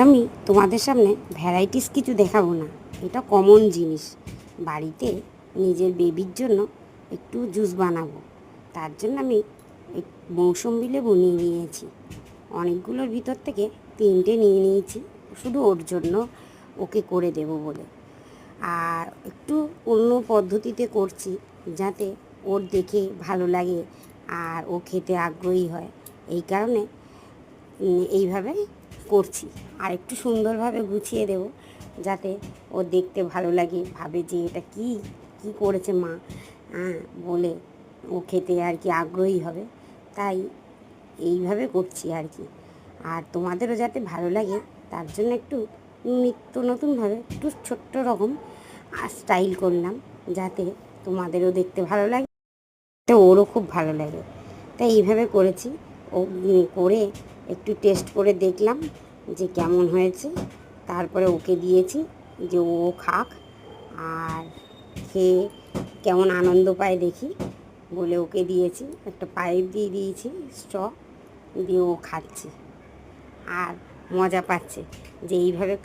আমি তোমাদের সামনে ভ্যারাইটিস কিছু দেখাবো না, এটা কমন জিনিস। বাড়িতে নিজের বেবির জন্য একটু জুস বানাবো, তার জন্য আমি মৌসুম্বি লেবু নিয়ে নিয়েছি। অনেকগুলোর ভিতর থেকে 3টে নিয়ে নিয়েছি, শুধু ওর জন্য, ওকে করে দেব বলে। আর একটু অন্য পদ্ধতিতে করছি, যাতে ওর দেখে ভালো লাগে আর ও খেতে আগ্রহী হয়। এই কারণে এইভাবে করছি। আর একটু সুন্দরভাবে গুছিয়ে দেব, যাতে ও দেখতে ভালো লাগে, ভাবে যে এটা কি কি করেছে মা, বলে ও খেতে আর কি আগ্রহী হবে। তাই এইভাবে করছি আর কি। আর তোমাদেরও যাতে ভালো লাগে, তার জন্য একটু নিত্য নতুনভাবে একটু ছোট্ট রকম স্টাইল করলাম, যাতে তোমাদেরও দেখতে ভালো লাগে, তো ওরও খুব ভালো লাগে। তাই এইভাবে করেছি। ও করে একটু টেস্ট করে দেখলাম যে কেমন হয়েছে, তারপরে ওকে দিয়েছি যে ও খাক, আর খেয়ে কেমন আনন্দ পায় দেখি বলে ওকে দিয়েছি। একটা পাইপ দিয়ে দিয়েছি, স্ট্র দিয়ে ও খাচ্ছে আর মজা পাচ্ছে যে এইভাবে